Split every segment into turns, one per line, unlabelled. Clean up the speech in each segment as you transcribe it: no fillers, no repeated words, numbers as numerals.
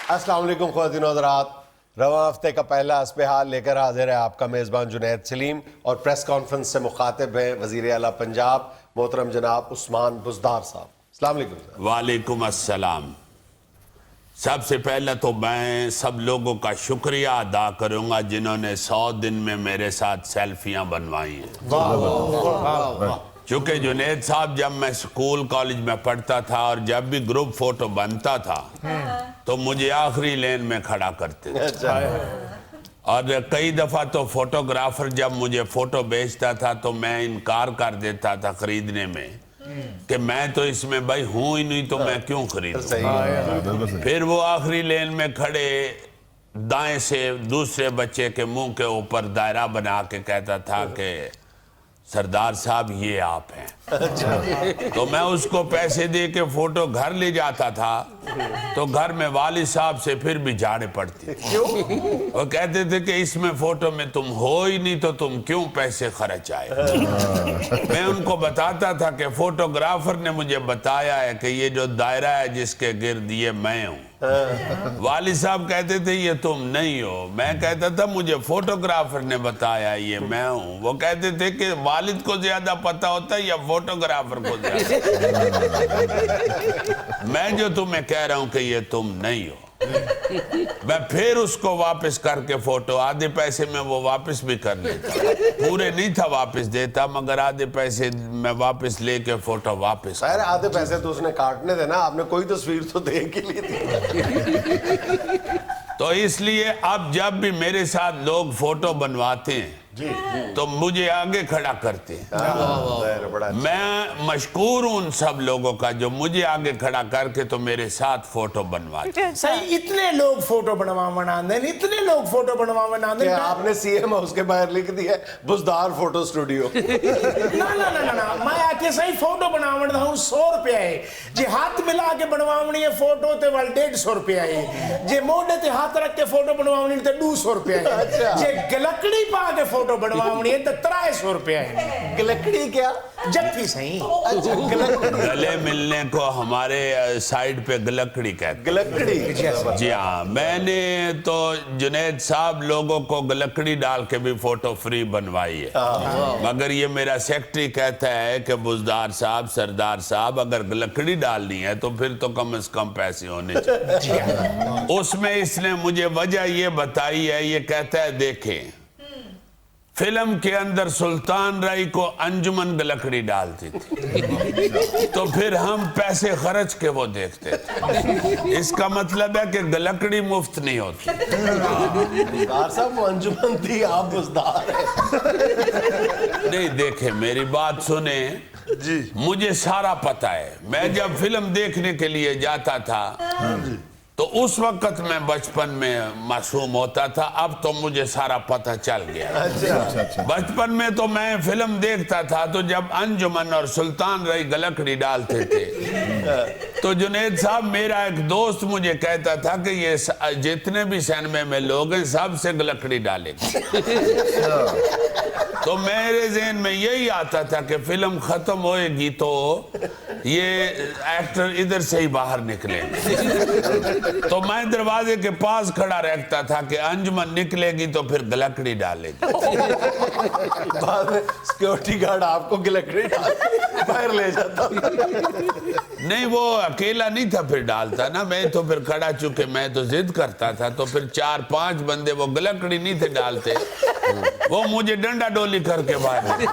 السلام علیکم خواتین و حضرات، رواں ہفتے کا پہلا حسب حال لے کر حاضر ہے آپ کا میزبان جنید سلیم، اور پریس کانفرنس سے مخاطب ہیں وزیر اعلیٰ پنجاب محترم جناب عثمان بزدار صاحب۔ السلام علیکم۔
وعلیکم السلام۔ سب سے پہلے تو میں سب لوگوں کا شکریہ ادا کروں گا جنہوں نے 100 دن میں میرے ساتھ سیلفیاں بنوائی ہیں۔ چونکہ جنید صاحب جب میں سکول کالج میں پڑھتا تھا اور جب بھی گروپ فوٹو بنتا تھا تو مجھے آخری لین میں کھڑا کرتے تھے، اور کئی دفعہ تو فوٹوگرافر جب مجھے فوٹو بیچتا تھا تو میں انکار کر دیتا تھا خریدنے میں کہ میں تو اس میں بھائی ہوں ہی نہیں تو میں کیوں خریدوں۔ پھر وہ آخری لین میں کھڑے دائیں سے دوسرے بچے کے منہ کے اوپر دائرہ بنا کے کہتا تھا کہ سردار صاحب یہ آپ ہیں، تو میں اس کو پیسے دے کے فوٹو گھر لے جاتا تھا تو گھر میں والد صاحب سے پھر بھی جھاڑے پڑتی تھی۔ وہ کہتے تھے کہ اس میں فوٹو میں تم ہو ہی نہیں تو تم کیوں پیسے خرچ آئے۔ میں ان کو بتاتا تھا کہ فوٹوگرافر نے مجھے بتایا ہے کہ یہ جو دائرہ ہے جس کے گرد یہ میں ہوں۔ والد صاحب کہتے تھے یہ تم نہیں ہو، میں کہتا تھا مجھے فوٹوگرافر نے بتایا یہ میں ہوں۔ وہ کہتے تھے کہ والد کو زیادہ پتہ ہوتا ہے یا فوٹوگرافر کو زیادہ؟ میں جو تمہیں کہہ رہا ہوں کہ یہ تم نہیں ہو۔ میں پھر اس کو واپس کر کے فوٹو آدھے پیسے میں وہ واپس بھی کر لیتا، پورے نہیں تھا واپس دیتا مگر آدھے پیسے میں واپس لے کے فوٹو واپس۔
خیر آدھے پیسے تو اس نے کاٹنے تھے نا، آپ نے کوئی تصویر تو دیکھ ہی لی تھی۔
تو اس لیے اب جب بھی میرے ساتھ لوگ فوٹو بنواتے ہیں تو مجھے آگے کھڑا کرتے ہیں۔ میں مشکور ہوں ان سب لوگوں کا جو مجھے آگے کھڑا کر کے تو میرے ساتھ فوٹو بنواتے ہیں۔
صحیح، اتنے لوگ فوٹو بنواون آندے ہیں، اتنے لوگ فوٹو بنواون آندے ہیں۔
آپ نے سی ایم ہاؤس کے باہر لکھ دیا ہے بزدار فوٹو اسٹوڈیو۔
نا میں آکے صحیح فوٹو بناون دا ہوں 100 روپیہ ہے، جے ہاتھ ملا کے بنواونی ہے فوٹو تے وال 150 روپیہ ہے، جے موڈے تے ہاتھ رکھ کے فوٹو بنواونی تے 200 روپیہ ہے، جے گلکڑی پا کے فوٹو بنواونی ہے تے 350 روپیہ ہے۔
گلکڑی کیا؟
جفی صحیح
گلے ملنے کو ہمارے سائیڈ پہ گلکڑی کہتے ہیں۔
گلکڑی؟
جی ہاں، میں نے تو جنید صاحب لوگوں کو گلکڑی ڈال کے بھی فوٹو فری بنوائی ہے، مگر یہ میرا سیکٹری کہتا ہے کہ بزدار صاحب سردار صاحب اگر گلکڑی ڈالنی ہے تو پھر تو کم از کم پیسے ہونے چاہیے۔ اس میں اس نے مجھے وجہ یہ بتائی ہے، یہ کہتا ہے دیکھیں فلم کے اندر سلطان رائی کو انجمن گلکڑی ڈالتی تھی تو پھر ہم پیسے خرچ کے وہ دیکھتے تھے، اس کا مطلب ہے کہ گلکڑی مفت نہیں ہوتی۔
بزدار صاحب وہ انجمن تھی، آپ بزدار ہیں۔
نہیں دیکھیں میری بات سنیں، مجھے سارا پتہ ہے۔ میں جب فلم دیکھنے کے لیے جاتا تھا تو اس وقت میں بچپن میں معصوم ہوتا تھا، اب تو مجھے سارا پتہ چل گیا۔ بچپن میں تو میں فلم دیکھتا تھا تو جب انجمن اور سلطان رائی گلکڑی ڈالتے تھے تو جنید صاحب میرا ایک دوست مجھے کہتا تھا کہ یہ جتنے بھی سینمے میں لوگ ہیں سب سے گلکڑی ڈالیں گے۔ تو میرے ذہن میں یہی آتا تھا کہ فلم ختم ہوئے گی تو یہ ایکٹر ادھر سے ہی باہر نکلیں گے، تو میں دروازے کے پاس کھڑا رہتا تھا کہ انجمن نکلے گی تو پھر گلکڑی ڈالے گی۔
بعد میں سیکیورٹی گارڈ آپ کو گلکڑی ڈال باہر لے جاتا۔
نہیں وہ اکیلا نہیں تھا پھر ڈالتا نا، میں تو پھر کھڑا چکے میں تو ضد کرتا تھا تو پھر 4-5 بندے وہ گلکڑی نہیں تھے ڈالتے، وہ مجھے ڈنڈا ڈولی کر کے باہر۔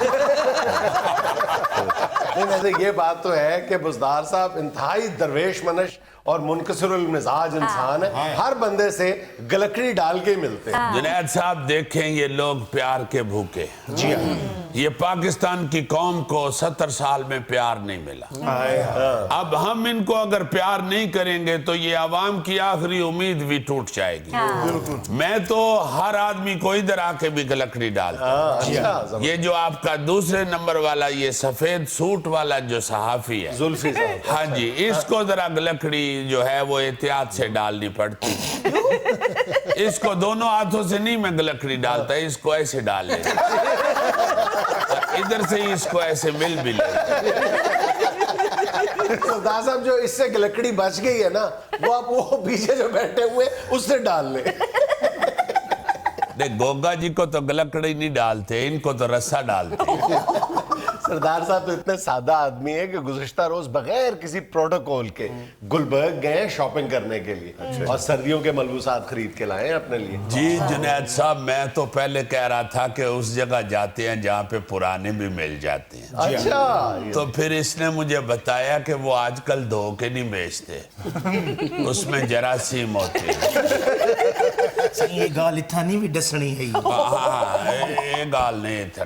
ویسے یہ بات تو ہے کہ بزدار صاحب انتہائی درویش منش اور منکسر المزاج انسان ہے، ہر بندے سے گلکڑی ڈال کے ملتے ہیں۔
جنید صاحب دیکھیں یہ لوگ پیار کے بھوکے، یہ پاکستان کی قوم کو 70 سال میں پیار نہیں ملا، اب ہم ان کو اگر پیار نہیں کریں گے تو یہ عوام کی آخری امید بھی ٹوٹ جائے گی۔ میں تو ہر آدمی کو ادھر آ کے بھی گلکڑی ڈالتا ہوں۔ یہ جو آپ کا دوسرے نمبر والا یہ سفید سوٹ والا جو صحافی ہے
زلفی صاحب،
ہاں جی، اس کو ذرا گلکڑی جو ہے وہ احتیاط سے ڈالنی پڑتی، اس کو دونوں ہاتھوں سے نہیں میں گلکڑی ڈالتا، اس کو ایسے ڈال لیتا، ادھر سے ہی اس کو ایسے مل بھی لیتا۔
सरदार साहब जो इससे लकड़ी बच गई है ना, वो आप वो पीछे जो बैठे हुए उससे डाल लें।
नहीं, गोगा जी को तो लकड़ी नहीं डालते, इनको तो रस्सा डालते।
सरदार साहब तो इतने सादा आदमी है कि गुज़िश्ता रोज बगैर किसी प्रोटोकॉल के गुलबर्ग गए शॉपिंग करने के लिए और सर्दियों के मलबूसात खरीद के लाए अपने लिए।
जी जुनैद साहब, मैं तो पहले कह रहा था कि उस जगह जाते हैं जहाँ पे पुराने भी मिल जाते हैं।
अच्छा,
तो फिर इसने मुझे बताया कि वो आजकल धो के नहीं बेचते, उसमें जरासीम होते हैं।
सही ये गाल इथानी भी डसनी है।
हाँ, ये गाल नहीं था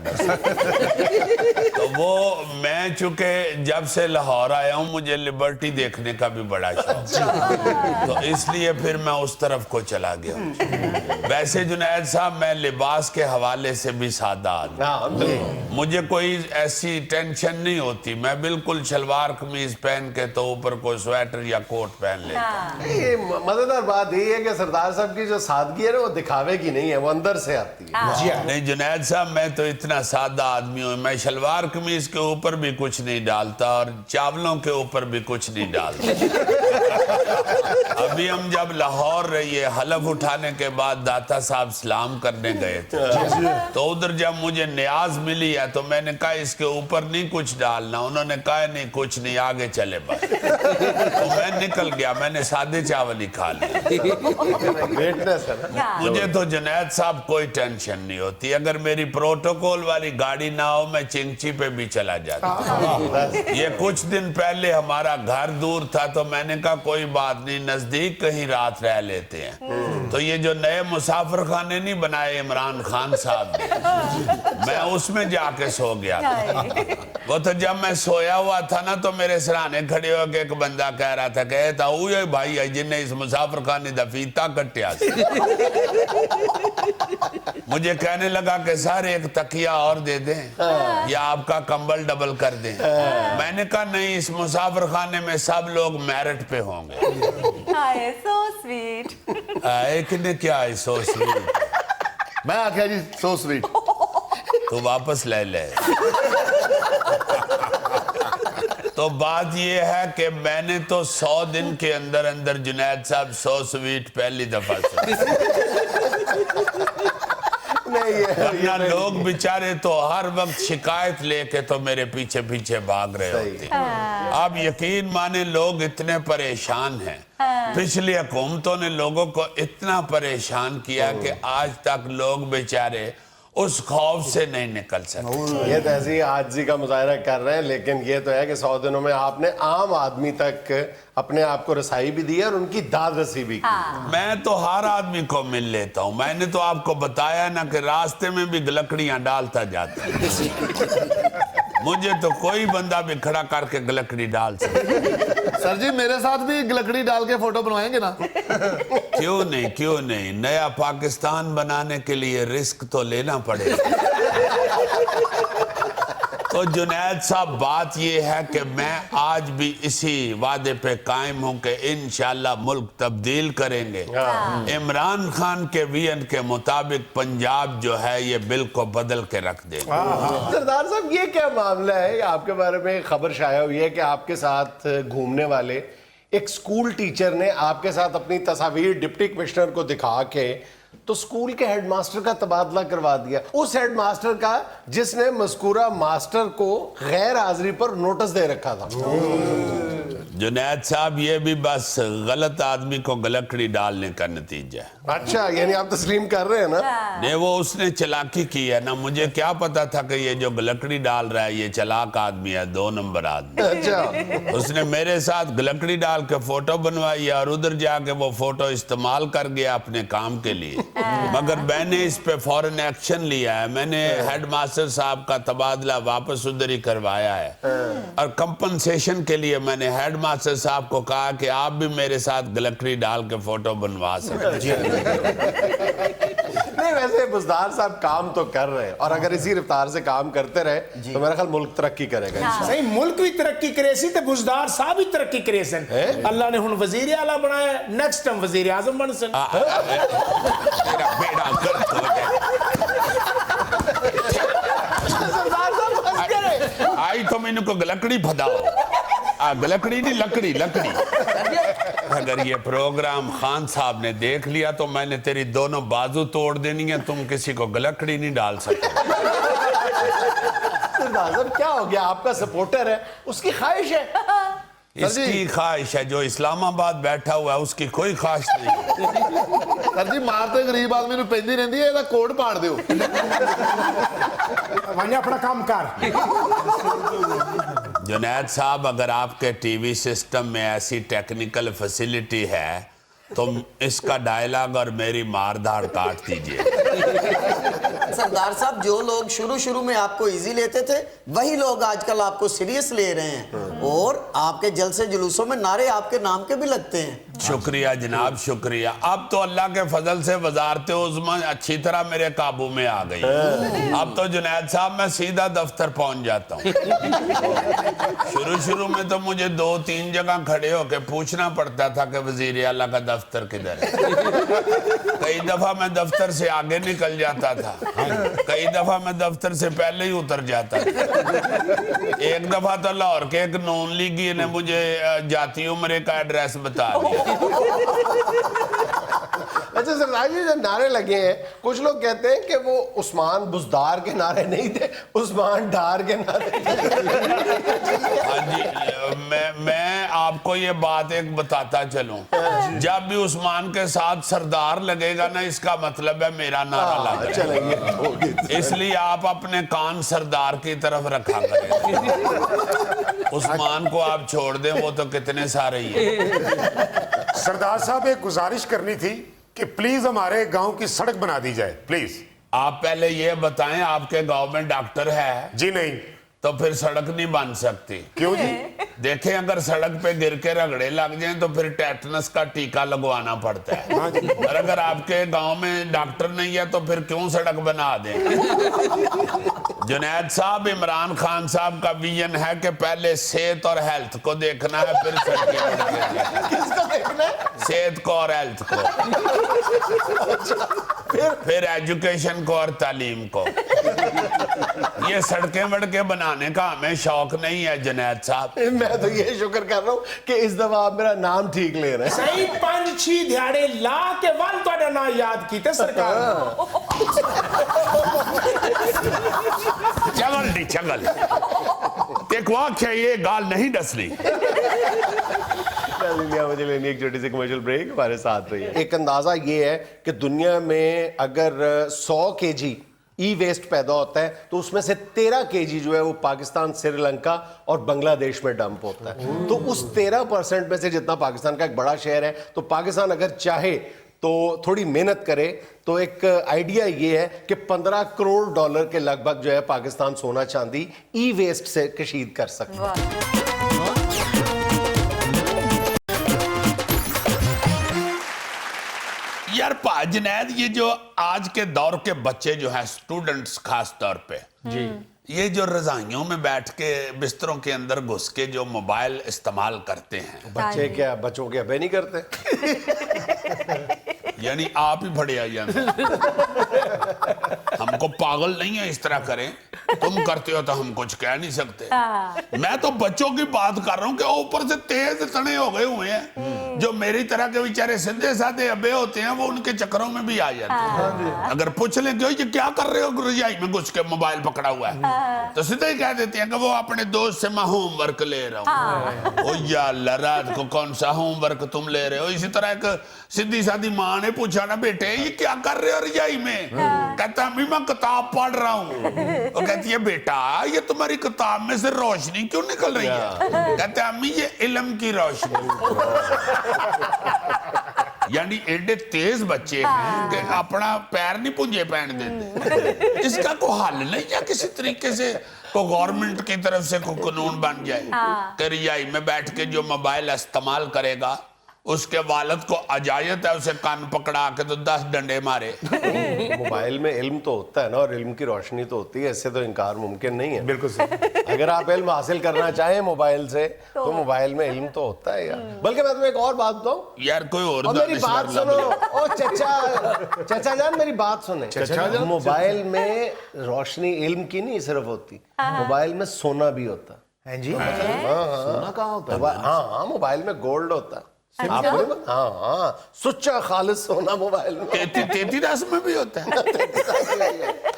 तो वो मैं चूंकि जब से लाहौर आया हूँ मुझे लिबर्टी देखने का भी बड़ा शौक, तो इसलिए फिर मैं उस तरफ को चला गया। वैसे जुनैद साहब, मैं लिबास के हवाले से भी सादा आदमी, मुझे कोई ऐसी टेंशन नहीं होती। मैं बिल्कुल शलवार कमीज पहन के तो ऊपर कोई स्वेटर या कोट पहन लेता।
ये मजेदार बात यही है कि सरदार साहब की जो सादगी है ना, वो दिखावे की नहीं है, वो अंदर से आती है।
नहीं जुनैद साहब, मैं तो इतना सादा आदमी हूँ, मैं शलवार कमीज के ऊपर भी कुछ नहीं डालता और चावलों के ऊपर भी कुछ नहीं डालता। अभी हम जब लाहौर रहिए, हलफ उठाने के बाद दाता साहब सलाम करने गए थे, तो उधर जब मुझे न्याज मिली है तो मैंने कहा इसके ऊपर नहीं कुछ डालना। उन्होंने कहा नहीं कुछ नहीं, आगे चले बस। तो मैं निकल गया, मैंने सादे चावल ही खा लिया। मुझे तो जुनैद साहब कोई टेंशन नहीं होती, अगर मेरी प्रोटोकॉल वाली गाड़ी ना हो मैं चिंची पे भी चला जाता। ये कुछ दिन पहले हमारा घर दूर था तो मैंने कहा कोई बात नहीं, नजदीक कहीं रात रह लेते हैं। तो ये जो नए मुसाफिर खाने नहीं बनाए इमरान खान साहब ने, मैं उसमें जाके सो गया था। वो तो जब मैं सोया हुआ था ना तो मेरे सराहने खड़े होकर एक बंदा कह रहा था, कहता वो भाई है जिन्हें इस मुसाफिर खाने दा फीता कटिया। मुझे कहने लगा कि सर एक तकिया और दे दें या आपका कंबल डबल कर दें। मैंने कहा नहीं, इस मुसाफिर खाने में सब लोग मेरिट पे होंगे।
हाय सो स्वीट।
एक ने क्या है सो स्वीट?
मैं आख्या जी सो स्वीट।
तो वापस ले ले। तो बात ये है कि मैंने तो 100 दिन के अंदर अंदर जुनैद साहब 100 स्वीट पहली दफा वरना लोग बेचारे तो हर वक्त शिकायत लेके तो मेरे पीछे पीछे भाग रहे होते। आप यकीन माने लोग इतने परेशान हैं, पिछली हुकूमतों ने लोगों को इतना परेशान किया कि आज तक लोग बेचारे उस खौफ से नहीं निकल सकते।
ये तो ऐसी आजिज़ी का मुजाहरा कर रहे हैं, लेकिन ये तो है कि 100 दिनों में आपने आम आदमी तक अपने आप को रसाई भी दी है और उनकी दाद रसी भी की।
मैं तो हर आदमी को मिल लेता हूँ। मैंने तो आपको बताया ना कि रास्ते में भी लकड़ियां डालता जाता है। मुझे तो कोई बंदा भी खड़ा करके लकड़ी डाल सकता।
सर जी मेरे साथ भी लकड़ी डाल के फोटो बनवाएंगे ना?
क्यों नहीं, क्यों नहीं। नया पाकिस्तान बनाने के लिए रिस्क तो लेना पड़ेगा। तो जुनैद साहब, बात ये है कि मैं आज भी इसी वादे पे कायम हूं कि इंशाल्लाह मुल्क तब्दील करेंगे। इमरान खान के विजन के मुताबिक पंजाब जो है ये बिल को बदल के रख देंगे।
सरदार साहब, ये क्या मामला है? आपके बारे में खबर शाया हुई है कि आपके साथ घूमने वाले एक स्कूल टीचर ने आपके साथ अपनी तस्वीर डिप्टी कमिश्नर को दिखा के तो स्कूल के हेडमास्टर का तबादला करवा दिया। उस हेडमास्टर का जिसने मज़कूरा मास्टर को गैर हाजिरी पर नोटिस दे रखा था।
जुनैद साहब, ये भी बस गलत आदमी को गलकड़ी डालने का नतीजा है।
अच्छा, यानी आप तस्लीम कर रहे हैं ना?
नहीं, वो उसने चलाकी की है ना। मुझे क्या पता था कि ये जो गलकड़ी डाल रहा है ये चलाक आदमी है, 2 नंबर आदमी।
अच्छा,
उसने मेरे साथ गलकड़ी डाल के फोटो बनवाई और उधर जाके वो फोटो इस्तेमाल कर गया अपने काम के लिए। मगर मैंने इस पे फौरन एक्शन लिया है। मैंने हेडमास्टर साहब का तबादला वापस उधर ही करवाया है और कंपनसेशन के लिए मैंने हेडमास्टर साहब को कहा कि आप भी मेरे साथ गलकड़ी डाल के फोटो बनवा सकते हैं।
नहीं, वैसे बुज़दार साहब काम तो कर रहे हैं और अगर इसी रफ्तार से काम करते रहे तो मेरा ख्याल मुल्क तरक्की करेगा।
सही, मुल्क भी तरक्की करे सी ते बुज़दार साहब भी तरक्की करे सन। अल्लाह ने हुन वजीर आला बनाया, नेक्स्ट टाइम वजीर आज़म बन सन।
तेरा बेड़ा गर्क हो जाए। आई तो मैंने को गलकड़ी भदाओ, लकड़ी नहीं, लकड़ी लकड़ी। अगर ये प्रोग्राम खान साहब ने देख लिया तो मैंने तेरी दोनों बाजू तोड़ देनी है, तुम किसी को गलकड़ी नहीं डाल सकते।
आजम क्या हो गया, आपका सपोर्टर है, उसकी ख्वाहिश है।
इसकी ख्वाहिश है, जो इस्लामाबाद बैठा हुआ है उसकी कोई ख्वाहिश नहीं।
सर जी मार तो गरीब आदमी ਨੂੰ ਪੈਂਦੀ ਰਹਿੰਦੀ ਹੈ, ਇਹਦਾ ਕੋਡ ਪਾੜ ਦਿਓ।
वहीं अपना काम कर।
जुनैद साहब, अगर आपके टीवी सिस्टम में ऐसी टेक्निकल फैसिलिटी है तो इसका डायलॉग और मेरी मार धाड़ काट दीजिए।
सरदार साहब, जो लोग शुरू में आपको इजी लेते थे वही लोग आजकल आपको सीरियस ले रहे हैं, और आपके जलसे जुलूसों में नारे आपके नाम के भी लगते हैं।
शुक्रिया जनाब, शुक्रिया। अब तो अल्लाह के फजल से वजारत उज़्मा अच्छी तरह मेरे काबू में आ गई। अब तो जुनैद साहब मैं सीधा दफ्तर पहुंच जाता हूँ। शुरू में तो मुझे 2-3 जगह खड़े होकर पूछना पड़ता था कि वजीर आला का दफ्तर किधर है। कई दफा मैं दफ्तर से आगे निकल जाता था, कई दफा मैं दफ्तर से पहले ही उतर जाता था। एक दफा तो लाहौर के एक नॉन लीगी ने मुझे जाती उम्र का एड्रेस बता दिया।
अच्छा सरदार जी, जो नारे लगे हैं, कुछ लोग कहते हैं कि वो उस्मान बुज़दार के नारे नहीं थे, उस्मान डार के नारे थे।
हाँ जी, मैं आपको ये बात एक बताता चलूं, जब भी उस्मान के साथ सरदार लगेगा ना, इसका मतलब है मेरा नारा लगा
चलेंगे।
इसलिए आप अपने कान सरदार की तरफ रखा करें। उस्मान को आप छोड़ दें, वो तो कितने सारे ही हैं।
सरदार साहब, एक गुजारिश करनी थी कि प्लीज हमारे गांव की सड़क बना दी जाए, प्लीज।
आप पहले ये बताएं, आपके गांव में डॉक्टर है?
जी नहीं।
तो फिर सड़क नहीं बन सकती।
क्यों जी?
देखें, अगर सड़क पे गिर के रगड़े लग जाएं तो फिर टेटनस का टीका लगवाना पड़ता है। और अगर आपके गांव में डॉक्टर नहीं है तो फिर क्यों सड़क बना दें? जुनैद साहब, इमरान खान साहब का विजन है कि पहले सेहत और हेल्थ को देखना है, फिर सड़कें।
किसको देखना है?
सेहत को और हेल्थ को, फिर एजुकेशन को और तालीम को। ये सड़कें वड़कें बनाने का हमें शौक नहीं है जुनैद साहब।
मैं तो ये शुक्र कर रहा हूँ कि इस दफा आप मेरा नाम ठीक ले रहे हैं।
सही 5-6 दिहाड़े ला के वल तो ना याद कीते सरकार।
चगल दी चगल, देखो क्या ये गाल नहीं डसली।
मुझे लेनी एक छोटी सी कमर्शियल ब्रेक, हमारे साथ रहिए। एक अंदाजा ये है कि दुनिया में अगर 100 केजी ई वेस्ट पैदा होता है तो उसमें से 13 केजी जो है वो पाकिस्तान, श्रीलंका और बांग्लादेश में डंप होता है। तो उस 13% में से जितना पाकिस्तान का एक बड़ा शेयर है, तो पाकिस्तान अगर चाहे तो थोड़ी मेहनत करे तो एक आइडिया ये है कि $15 करोड़ के लगभग जो है पाकिस्तान सोना चांदी ई वेस्ट से कशीद कर सकता है।
यार जुनैद, ये जो आज के दौर के बच्चे जो हैं, स्टूडेंट्स खास तौर पे जी, ये जो रजाइयों में बैठ के बिस्तरों के अंदर घुस के जो मोबाइल इस्तेमाल करते हैं,
बच्चे क्या बच्चों के अबे नहीं करते?
यानी आप ही बड़े आ जाते। हमको पागल नहीं है इस तरह करें, तुम करते हो तो हम कुछ कह नहीं सकते। मैं तो बच्चों की बात कर रहा हूँ कि ऊपर से तेज तने हो गए हुए हैं, जो मेरी तरह के बेचारे सीधे साधे अबे होते हैं, वो उनके चक्करों में भी आ जाते हैं। अगर पूछ लें कि ये क्या कर रहे हो रजाई में घुस के मोबाइल पकड़ा हुआ है, तो सीधे ही कह देते हैं कि वो अपने दोस्त से मैं होमवर्क ले रहा हूँ। ओ या अल्लाह, रात को कौन सा होमवर्क तुम ले रहे हो? इसी तरह एक सीधी सादी माँ ने पूछा ना, बेटे ये क्या कर रहे हो रजाई में? कहता अम्मी मैं किताब पढ़ रहा हूँ। वो कहती है बेटा ये तुम्हारी किताब में से रोशनी क्यों निकल रही है? कहते अम्मी ये इल्म की रोशनी। यानी एडे तेज बच्चे हैं कि अपना पैर नहीं पुंजे पहन देते। इसका कोई हल नहीं है किसी तरीके से? को गवर्नमेंट की तरफ से कोई कानून बन जाए कि रजाई में बैठ के जो मोबाइल इस्तेमाल करेगा उसके वालिद को अजायत है उसे कान पकड़ा के तो 10 डंडे मारे।
मोबाइल में इल्म तो होता है ना, और इल्म की रोशनी तो होती है, इससे तो इनकार मुमकिन नहीं है।
बिल्कुल सही।
अगर आप इल्म हासिल करना चाहें मोबाइल से तो मोबाइल में इल्म तो होता है यार। बल्कि मैं तुम्हें एक और बात बताऊं
यार, कोई और
मेरी बात सुनो। ओ चचा जान मेरी बात सुने।
चचा जान,
मोबाइल में रोशनी इल्म की नहीं सिर्फ होती, मोबाइल में सोना भी होता।
हैं जी
सोना कहाँ होता है?
हाँ मोबाइल में गोल्ड होता है आपने हाँ सुच्चा खालिस सोना मोबाइल में
33 में भी होता है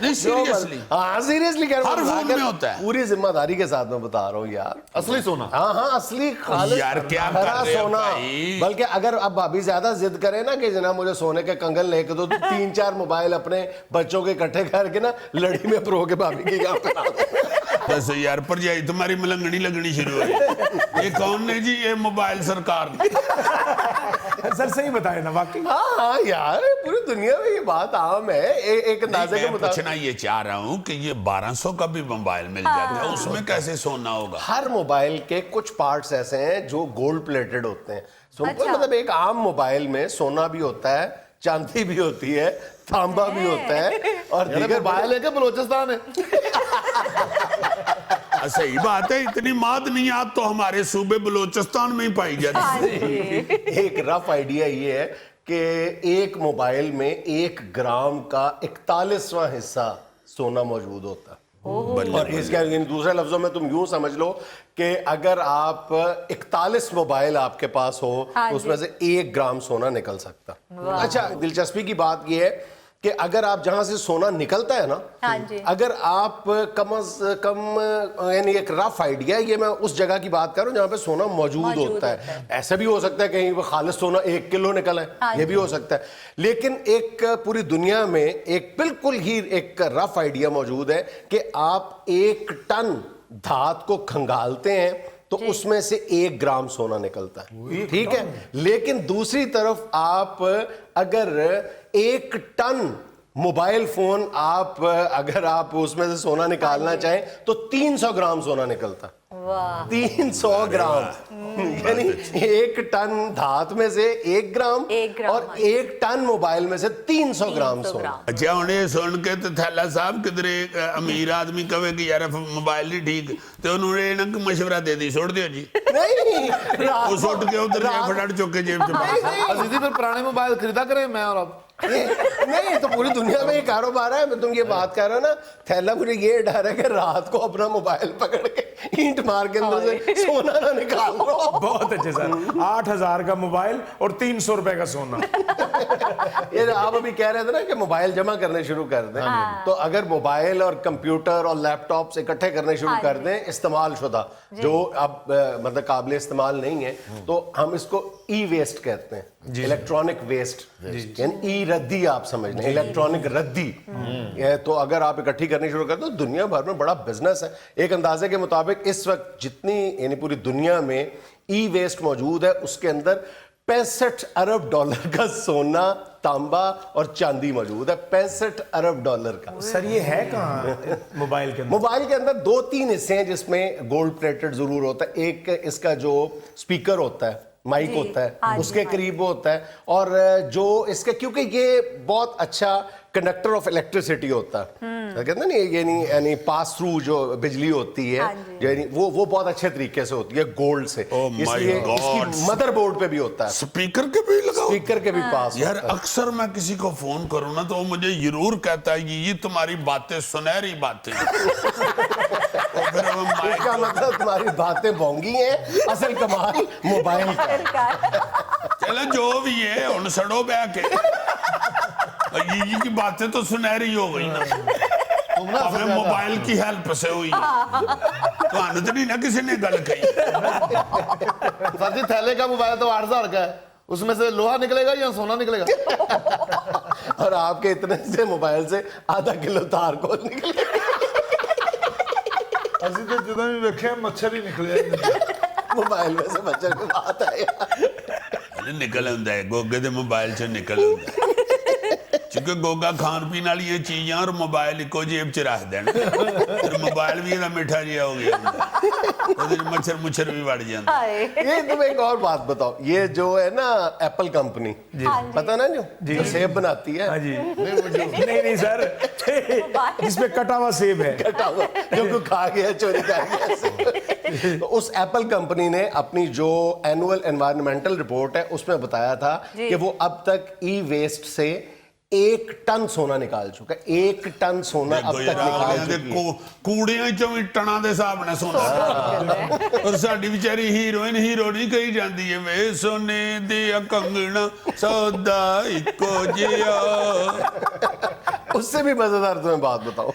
नहीं सीरियसली
हाँ सीरियसली कह रहा
हर
हूँ
फोन में होता है।
पूरी जिम्मेदारी के साथ मैं बता रहा हूँ यार
असली सोना।
हाँ हाँ असली खालिस
यार, क्या
खरा
कर रहे हो
सोना
भाई?
बल्कि अगर अब भाभी ज्यादा जिद करे ना कि जनाब मुझे सोने के कंगन लेके दो तो 3-4 मोबाइल अपने बच्चों के इकट्ठे करके ना लड़ी में प्रो के भाभी की यहाँ पे डाल दो।
बस यार पर जाई तुम्हारी मलंगनी लगनी शुरू हुई ये कौन ने जी ये मोबाइल सरकार ने
सर सही बताए ना वाकई
हाँ हाँ यार पूरी दुनिया में ये बात आम है एक अंदाजे के
मैं
मुताबिक
पूछना ये चाह रहा हूँ कि ये 1200 का भी मोबाइल मिल जाता है उसमें कैसे सोना होगा?
हर मोबाइल के कुछ पार्ट्स ऐसे हैं जो गोल्ड प्लेटेड होते हैं
अच्छा।
मतलब एक आम मोबाइल में सोना भी होता है चांदी भी होती है तांबा भी होता है और
यार
दीगर
मोबाइल है कि बलोचिस्तान है?
सही बात है इतनी मादनियात तो हमारे सूबे बलोचिस्तान में ही पाई जाती है।
एक रफ आइडिया ये है कि एक मोबाइल में 1 ग्राम का 41वां हिस्सा सोना मौजूद होता है और इसके दूसरे लफ्जों में तुम यूं समझ लो कि अगर आप 41 मोबाइल आपके पास हो
हाँ
तो उसमें से 1 ग्राम सोना निकल सकता। अच्छा दिलचस्पी की बात यह है कि अगर आप जहां से सोना निकलता है ना
हाँ जी।
अगर आप कम से कम यानी एक रफ आइडिया ये मैं उस जगह की बात कर रहा हूं जहां पे सोना मौजूद होता है ऐसा भी हो सकता है कहीं वो खालिस सोना 1 किलो निकला है
हाँ
ये भी हो सकता है लेकिन एक पूरी दुनिया में एक बिल्कुल ही एक रफ आइडिया मौजूद है कि आप 1 टन धात को खंगालते हैं तो उसमें से 1 ग्राम सोना निकलता है ठीक है लेकिन दूसरी तरफ आप अगर 1 टन मोबाइल फोन आप अगर आप उसमें से सोना निकालना चाहें तो 300 ग्राम सोना निकलता है 300 ग्राम यानी 1 टन धात में से 1 ग्राम और 1 टन मोबाइल में से 300 ग्राम सोना।
अच्छा उन्हें सुन के तो थैला साहब किधरे अमीर आदमी कहे कि यार मोबाइल नहीं ठीक तो उन्होंने ना मशवरा दे दी छोड़ दियो जी
नहीं
वो सुट के उधर फटाफट चौके जेब से
अजीजी फिर पुराने मोबाइल खरीदा करें मैं और आप
नहीं तो पूरी दुनिया में ये कारोबार है मैं तुम ये बात कर रहे हो ना थैला मुझे ये डर है कि रात को अपना मोबाइल पकड़ के ईंट मार के अंदर से सोना ना निकाल दो।
बहुत अच्छे सर 8,000 का मोबाइल और 300 रुपए का सोना
ये आप अभी कह रहे थे ना कि मोबाइल जमा करने शुरू कर दें तो अगर मोबाइल और कंप्यूटर और लैपटॉप इकट्ठे करने शुरू कर दें इस्तेमाल शुदा जो अब मतलब काबिल इस्तेमाल नहीं है तो हम इसको ई वेस्ट कहते हैं इलेक्ट्रॉनिक वेस्ट यानी ई रद्दी आप समझ लें इलेक्ट्रॉनिक रद्दी तो अगर आप इकट्ठी करनी शुरू कर दो दुनिया भर में बड़ा बिजनेस है एक अंदाजे के मुताबिक इस वक्त जितनी यानी पूरी दुनिया में ई वेस्ट मौजूद है उसके अंदर 65 अरब डॉलर का सोना तांबा और चांदी मौजूद है 65 अरब डॉलर का।
सर ये है कहाँ मोबाइल के अंदर?
मोबाइल के अंदर 2-3 हिस्से हैं जिसमें गोल्ड प्लेटेड जरूर होता है एक इसका जो स्पीकर होता है माइक होता है उसके करीब होता है और जो इसके क्योंकि ये बहुत अच्छा कंडक्टर ऑफ इलेक्ट्रिसिटी होता है कहते हैं ना यानी पास थ्रू जो बिजली होती है यानी वो बहुत अच्छे तरीके से होती है गोल्ड से इसलिए इसकी मदरबोर्ड पे भी होता है
स्पीकर के भी लगाओ
स्पीकर के भी पास
यार अक्सर मैं किसी को फोन करूं ना तो वो मुझे जरूर कहता है कि ये तुम्हारी बातें सुनहरी बातें
इसका मतलब तुम्हारी बातें बोंगी हैं असल कमाल मोबाइल का
चलो जो भी है उन सड़ो बह के ये की बातें तो सुनहरी हो गई ना हमें मोबाइल की हेल्प से हुई तो तो नहीं ना किसी ने गल कही
सर जी थैले का मोबाइल तो 8,000 का है उसमें से लोहा निकलेगा या सोना निकलेगा
और आपके इतने से मोबाइल से आधा किलो तार को निकलेगा
ਅਸੀਂ ਤਾਂ ਜਦੋਂ ਵੀ ਵੇਖਿਆ ਮੱਛਰ ਹੀ ਨਿਕਲਿਆ
मोबाइल में से मच्छर की बात है
निकल आंदा है गोगे दे मोबाइल चों निकल आंदा क्योंकि गोगा खान पीन वाली चीज़ां और मोबाइल इको जेब च रख देना फिर मोबाइल भी इहदा मिठा जिहा हो गया मच्छर मुच्छर भी वड़ जाता
ये तुम एक और बात बताओ ये जो है ना एप्पल कंपनी पता ना जो सेब बनाती है
नहीं सर जिसमें कटा हुआ सेब है
कटा हुआ जो खा गया चोरी कर गया तो उस एप्पल कंपनी ने अपनी जो एनुअल एनवायरमेंटल रिपोर्ट है उसमें बताया था कि वो अब तक ई वेस्ट से 1 टन सोना निकाल चुका है। 1 टन सोना अब तक निकाल चुकी है।
ਕੂੜਿਆਂ ਚੋਂ ਵੀ ਟਣਾ ਦੇ ਹਿਸਾਬ ਨਾਲ ਸੋਨਾ ਔਰ ਸਾਡੀ ਵਿਚਾਰੀ ਹੀਰੋਇਨ ਹੀਰੋ ਨਹੀਂ ਕਹੀ ਜਾਂਦੀ ਹੈ ਵੇ ਸੋਨੇ ਦੇ ਕੰਗਣਾ ਸੌਦਾ ਇੱਕੋ ਜਿਹਾ।
उससे भी मजेदार तुम्हें बात बताऊं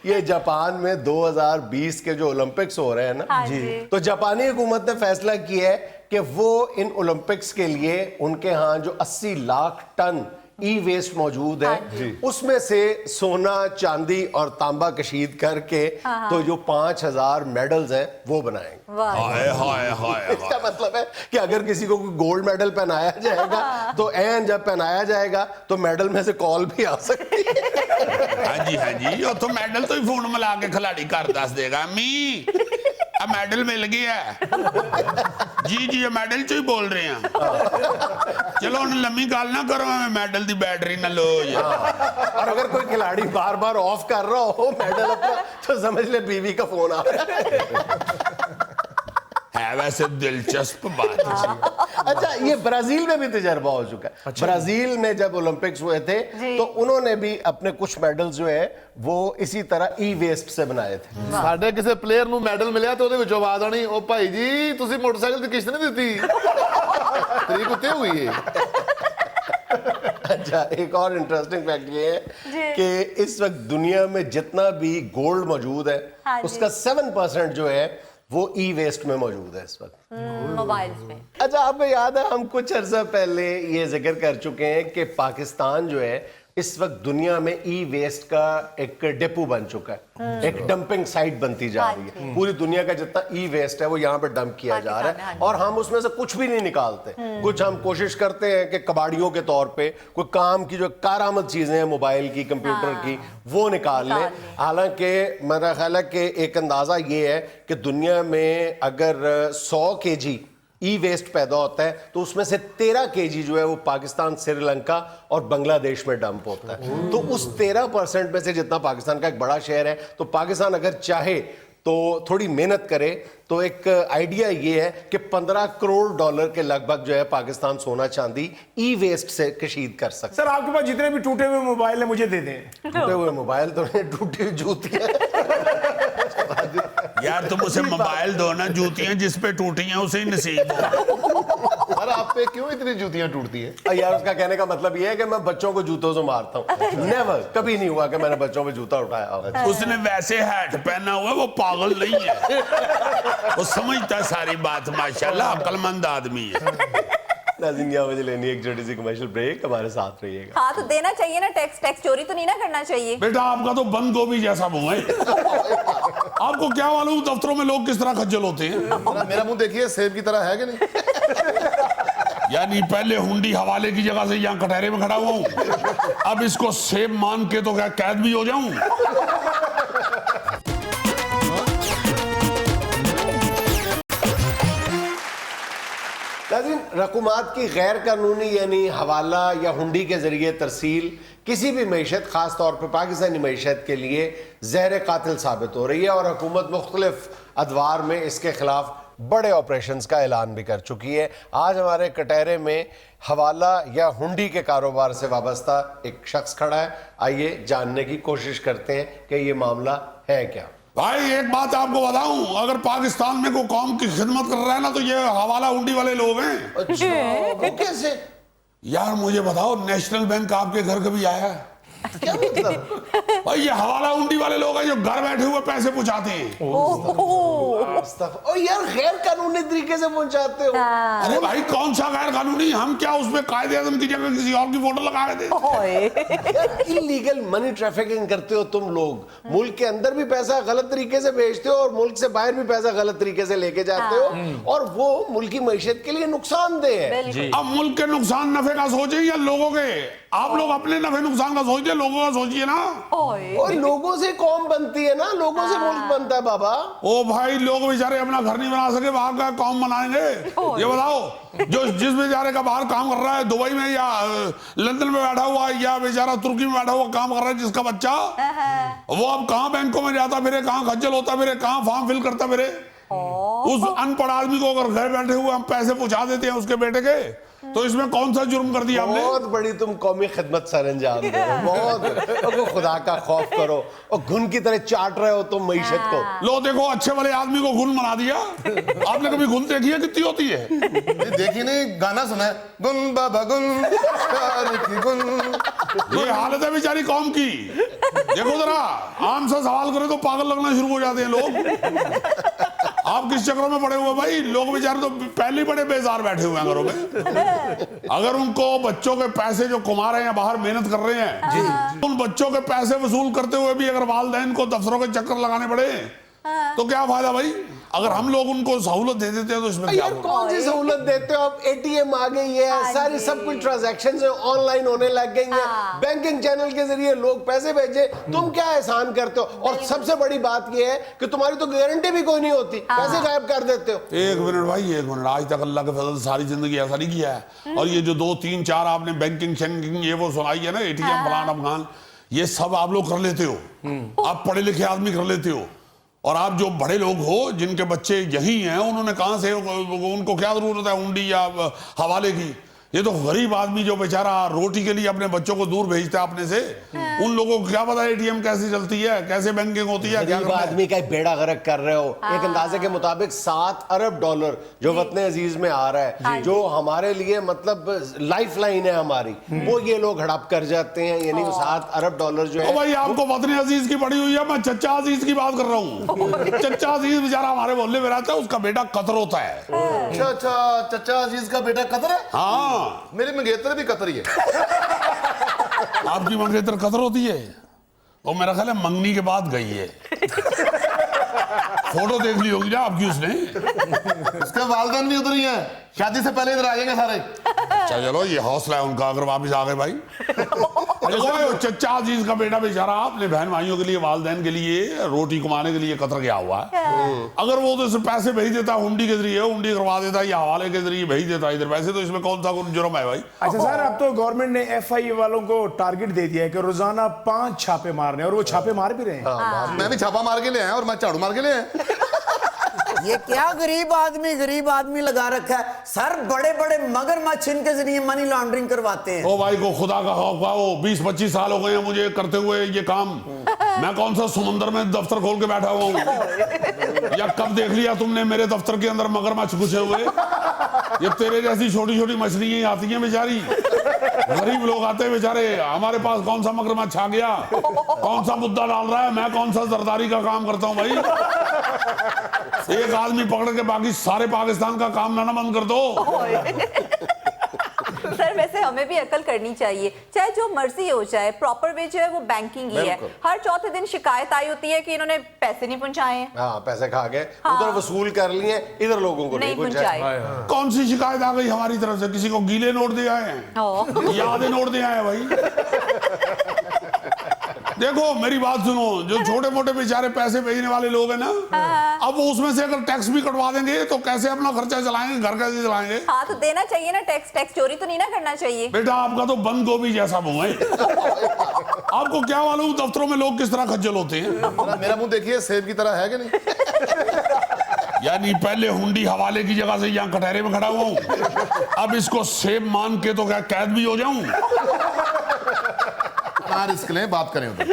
ये जापान में 2020 के जो ओलंपिक्स हो रहे हैं ना
हाँ जी।
तो जापानी हुकूमत ने फैसला किया है कि वो इन ओलंपिक्स के लिए उनके यहाँ जो 80 लाख टन ई वेस्ट मौजूद है उसमें से सोना चांदी और तांबा कशीद करके तो जो 5000 मेडल्स हैं वो बनाएंगे।
ਹਾਏ ਹਾਏ ਹਾਏ
इसका मतलब है कि अगर किसी को कोई गोल्ड मेडल पहनाया जाएगा तो एन जब पहनाया जाएगा तो मेडल में से कॉल भी आ सकती है।
ਹਾਂਜੀ ਉੱਥੋਂ ਮੈਡਲ ਤੋਂ ਹੀ ਫੋਨ ਮਿਲਾ ਕੇ ਖਿਲਾੜੀ ਘਰ ਦੱਸ ਦੇਗਾ ਮੀ ਆ ਮੈਡਲ ਮਿਲ ਗਿਆ ਜੀ ਇਹ ਮੈਡਲ ਚੋਂ ਹੀ ਬੋਲ ਰਹੇ ਆ ਚਲੋ ਹੁਣ ਲੰਮੀ ਗੱਲ ਨਾ ਕਰੋ ਐਵੇਂ ਮੈਡਲ ਦੀ ਬੈਟਰੀ ਨਾ ਲੋ
और अगर कोई खिलाड़ी बार बार ऑफ कर रहा हो मेडल अपना तो समझ ले बीवी का फोन आ रहा है।
है वैसे दिलचस्प बात है।
अच्छा ये ब्राजील में भी तजर्बा हो चुका है। ब्राजील में जब ओलंपिक्स हुए थे तो उन्होंने भी अपने कुछ मेडल्स जो है वो इसी तरह ई वेस्ट से बनाए थे।
ਸਾਡੇ ਕਿਸੇ ਪਲੇਅਰ ਨੂੰ ਮੈਡਲ ਮਿਲਿਆ ਤੇ ਉਹਦੇ ਵਿੱਚੋਂ ਆਵਾਜ਼ ਆਣੀ ਉਹ ਭਾਈ ਜੀ ਤੁਸੀਂ ਮੋਟਰਸਾਈਕਲ ਦੀ ਕਿਸ਼ਤ ਨਹੀਂ ਦਿੱਤੀ ਤਰੀਕ ਉੱਤੇ ਹੋਈ ਹੈ।
अच्छा एक और इंटरेस्टिंग फैक्ट ये है कि इस वक्त दुनिया में जितना भी गोल्ड मौजूद है
हाँ जी।
उसका 7% जो है वो ई वेस्ट में मौजूद है इस वक्त
मोबाइल्स में।
अच्छा आपको याद है हम कुछ अर्सा पहले ये जिक्र कर चुके हैं कि पाकिस्तान जो है इस वक्त दुनिया में ई वेस्ट का एक डिपो बन चुका है, एक डंपिंग साइट बनती जा रही है। पूरी दुनिया का जितना ई वेस्ट है वो यहाँ पे डंप किया जा रहा है और हम उसमें से कुछ भी नहीं निकालते। कुछ हम कोशिश करते हैं कि कबाड़ियों के तौर पे कोई काम की जो कारआमद चीजें हैं मोबाइल की कंप्यूटर की वो निकाल लें। हालांकि मेरा ख्याल है कि एक अंदाजा ये है कि दुनिया में अगर 100 kg ई वेस्ट पैदा होता है तो उसमें से 13 kg जो है वो पाकिस्तान, श्रीलंका और बांग्लादेश में डंप होता है। तो उस 13% में से जितना पाकिस्तान का एक बड़ा शहर है तो पाकिस्तान अगर चाहे तो थोड़ी मेहनत करे तो एक आइडिया ये है कि 15 करोड़ डॉलर के लगभग जो है पाकिस्तान सोना चांदी ई वेस्ट से कशीद कर सकता
सर आपके पास जितने भी टूटे हुए मोबाइल है मुझे दे दें।
है। टूटे हुए मोबाइल तो नहीं, टूटी हुई जूतियां।
यार तुम उसे मोबाइल दो ना जूतियां जिस पे टूटी हैं उसे ही नसीब हो।
अरे आप पे क्यों इतनी जूतियां टूटती है?
और यार उसका कहने का मतलब ये है कि मैं बच्चों को जूतों से मारता हूँ। नेवर, कभी नहीं हुआ कि मैंने बच्चों पे जूता उठाया हो।
उसने वैसे हैट पहना हुआ वो पागल नहीं है वो समझता है सारी बात माशाल्लाह अक्लमंद आदमी है।
नाज़रीन यहाँ मुझे लेनी एक छोटी सी कमर्शियल ब्रेक, हमारे साथ रहिएगा।
हाँ तो देना चाहिए ना टैक्स चोरी तो नहीं ना करना चाहिए।
बेटा आपका तो बंद गोभी जैसा मुंह है आपको क्या मालूम दफ्तरों में लोग किस तरह खज्जल होते हैं।
जरा मेरा मुंह देखिए सेब की तरह है कि नहीं?
यानी पहले हुंडी हवाले की जगह से यहाँ कटहरे में खड़ा हुआ हूँ अब इसको सेब मान के तो क्या कैद भी हो जाऊं।
नाज़रीन रकूमात की गैर कानूनी यानी हवाला या हुंडी के जरिए तरसील किसी भी मईशत खास तौर पर पाकिस्तानी मईशत के लिए जहर कातिल साबित हो रही है और हुकूमत मुख्तलिफ अदवार में इसके खिलाफ बड़े ऑपरेशंस का ऐलान भी कर चुकी है। आज हमारे कटहरे में हवाला या हुंडी के कारोबार से वाबस्ता एक शख्स खड़ा है, आइए जानने की कोशिश करते हैं कि ये मामला है क्या।
भाई एक बात आपको बताऊं अगर पाकिस्तान में कोई कौम की खिदमत कर रहा है ना तो ये हवाला हुंडी वाले लोग हैं।
अच्छा वो कैसे?
यार मुझे बताओ नेशनल बैंक आपके घर कभी आया है?
क्या मतलब?
भाई ये हवाला हुंडी वाले लोग हैं जो घर बैठे हुए पैसे पहुंचाते हैं।
और यार गैर कानूनी तरीके से पहुंचाते हो।
अरे भाई कौन सा गैर कानूनी हम क्या उसमें कायदे आज़म की जगह किसी और की फोटो लगा के देते।
इलीगल मनी ट्रैफिकिंग करते हो तुम लोग। मुल्क के अंदर भी पैसा गलत तरीके से भेजते हो और मुल्क से बाहर भी पैसा गलत तरीके से लेके जाते हो और वो मुल्क की मईशत के लिए नुकसानदेह है।
अब मुल्क के नुकसान नफे का सोचे या लोगों के? आप लोग अपने नफे नुकसान का सोचिए लोगों का सोचिए ना।
और लोगों से कौम बनती है ना, लोगों से मुल्क बनता है बाबा।
ओ भाई लोग बेचारे अपना घर नहीं बना सके बाहर का कौम बनाएंगे? ये बताओ जो जिस बेचारे का बाहर काम कर रहा है दुबई में या लंदन में बैठा हुआ या बेचारा तुर्की में बैठा हुआ काम कर रहा है जिसका बच्चा वो अब कहाँ बैंकों में जाता फिरे, कहाँ खज्जल होता फिरे, कहाँ फॉर्म फिल करता फिरे। उस अनपढ़ आदमी को अगर घर बैठे हुए हम पैसे पहुंचा देते हैं उसके बेटे के تو اس میں کون سا جرم کر دیا ہم نے؟
بہت بڑی تم قومی خدمت سر انجام دو, بہت. اور خدا کا خوف کرو, اور گھن کی طرح چاٹ رہے ہو تم معیشت کو.
لو دیکھو اچھے والے آدمی کو گن بنا دیا. آپ نے کبھی گن دیکھی ہے کتنی ہوتی ہے؟
دیکھیے نہیں, گانا سنا ہے, گن بابا گن پیار کی گن.
یہ حالت ہے بیچاری قوم کی. دیکھو ذرا عام سے سوال کرے تو پاگل لگنا شروع ہو جاتے ہیں لوگ. آپ کس چکروں میں پڑے ہوئے بھائی؟ لوگ بیچارے تو پہلے بڑے بیزار بیٹھے ہوئے ہیں گھروں میں. اگر ان کو بچوں کے پیسے جو کما رہے ہیں, باہر محنت کر رہے ہیں, ان بچوں کے پیسے وصول کرتے ہوئے بھی اگر والدین کو دفتروں کے چکر لگانے پڑے تو کیا فائدہ بھائی؟ اگر ہم لوگ ان کو سہولت دے دیتے ہیں تو اس میں کیا ہوگا؟
کون سی سہولت دیتے ہو آپ؟ اے ٹی ایم آ گئی ہے, ساری سب کچھ ٹرانزیکشنز آن لائن ہونے لگ گئی ہیں, بینکنگ چینل کے ذریعے لوگ پیسے بھیجے. تم کیا احسان کرتے ہو؟ اور سب سے بڑی بات یہ ہے کہ تمہاری تو گارنٹی بھی کوئی نہیں ہوتی, پیسے غائب کر دیتے ہو.
ایک منٹ بھائی, ایک منٹ. آج تک اللہ کے فضل سے ساری زندگی ایسا نہیں کیا ہے. اور یہ جو 2 3 4 آپ نے بینکنگ شینکنگ یہ وہ سنائی ہے نا, اے ٹی ایم فلان افغان, یہ سب آپ لوگ کر لیتے ہو. آپ پڑھے لکھے آدمی کر لیتے ہو. اور آپ جو بڑے لوگ ہو جن کے بچے یہی ہیں, انہوں نے کہاں سے, ان کو کیا ضرورت ہے ہنڈی یا حوالے کی؟ یہ تو غریب آدمی جو بیچارہ روٹی کے لیے اپنے بچوں کو دور بھیجتا ہے اپنے سے, ان لوگوں کو کیا پتا اے ٹی ایم کیسے چلتی ہے, کیسے بینکنگ ہوتی ہے.
غریب آدمی کا بیڑا غرق کر رہے ہو. ایک اندازے کے مطابق $7 ارب جو وطن عزیز میں آ رہا ہے, جو ہمارے لیے مطلب لائف لائن ہے ہماری, وہ یہ لوگ ہڑپ کر جاتے ہیں. یعنی $7 ارب جو ہے.
بھائی آپ کو وطن عزیز کی پڑی ہوئی ہے, میں چچا عزیز کی بات کر رہا ہوں. چچا عزیز بیچارہ ہمارے محلے میں رہتا ہے, اس کا بیٹا قطر ہوتا ہے.
اچھا اچھا, چچا عزیز کا بیٹا قطر ہے.
ہاں,
میری منگیتر بھی قطر ہی ہے.
آپ کی منگیتر قطر ہوتی ہے؟ وہ میرا خیال ہے منگنی کے بعد گئی ہے. فوٹو دیکھ لی ہوگی نا آپ کی اس نے.
اس کے والدین بھی ادھر ہی ہیں, شادی سے پہلے ادھر آ جائیں گے سارے.
اچھا چلو, یہ حوصلہ ہے ان کا اگر واپس آ گئے بھائی. چچا عزیز کا بیٹا بیچارہ اپنے بہن بھائیوں کے لیے, والدین کے لیے روٹی کمانے کے لیے قطر گیا ہوا ہے. اگر وہ تو پیسے بھیج دیتا ہنڈی کے ذریعے, ہنڈی کروا دیتا یا حوالے کے ذریعے بھیج دیتا ادھر پیسے, تو اس میں کون سا جرم ہے بھائی؟
اچھا سر, اب تو گورنمنٹ نے ایف آئی والوں کو ٹارگٹ دے دیا ہے کہ روزانہ 5 چھاپے مارنے, اور وہ چھاپے مار بھی رہے ہیں.
میں بھی چھاپا مار کے لے آیا اور میں جھاڑو مار کے لے آیا.
یہ کیا غریب آدمی لگا رکھا ہے سر. بڑے بڑے مگرمچھ ان کے ذریعے منی لانڈرنگ کرواتے ہیں.
او بھائی کو خدا کا خوف کھاؤ, 20-25 سال ہو گئے ہیں مجھے کرتے ہوئے یہ کام. میں کون سا سمندر میں دفتر کھول کے بیٹھا ہوا ہوں؟ یا کب دیکھ لیا تم نے میرے دفتر کے اندر مگرمچھ گھسے ہوئے؟ یہ تیرے جیسی چھوٹی چھوٹی مچھلیاں آتی ہیں بیچاری, غریب لوگ آتے ہیں بیچارے. ہمارے پاس کون سا مگرمچھ آ گیا, کون سا مدعا ڈال رہا ہے, میں کون سا زرداری کا کام کرتا ہوں بھائی. ایک آدمی پکڑ کے باقی سارے پاکستان کا کام نہ بند کر دو.
سر ویسے ہمیں بھی عقل کرنی چاہیے, چاہے جو مرضی ہو جائے, پراپر وے جو ہے وہ بینکنگ ہی ہے. ہر چوتھے دن شکایت آئی ہوتی ہے کہ انہوں نے پیسے نہیں پہنچائے ہیں.
ہاں, پیسے کھا گئے, ادھر وصول کر لیے, ادھر لوگوں کو نہیں پہنچائے.
کون سی شکایت آ گئی ہماری طرف سے؟ کسی کو گیلے نوٹ دے آئے ہیں یا آدھے نوٹ دے آئے ہیں بھائی؟ دیکھو میری بات سنو, جو چھوٹے موٹے بیچارے پیسے بھیجنے والے لوگ ہیں نا, اب وہ اس میں سے اگر ٹیکس بھی کٹوا دیں گے تو کیسے اپنا خرچہ چلائیں گے, گھر کیسے چلائیں گے؟
ہاں تو دینا چاہیے نا ٹیکس, ٹیکس چوری تو نہیں نہ کرنا چاہیے.
بیٹا آپ کا تو بند گوبھی جیسا منہ ہے. آپ کو کیا معلوم دفتروں میں لوگ کس طرح خجل ہوتے ہیں؟
میرا منہ دیکھیے سیب کی طرح ہے کہ نہیں؟
یعنی پہلے ہنڈی حوالے کی جگہ سے یہاں کٹہرے میں کھڑا ہوا ہوں, اب اس کو سیب مان کے تو کیا قید بھی ہو جاؤں؟
رسک لیں, بات کریں ادھر.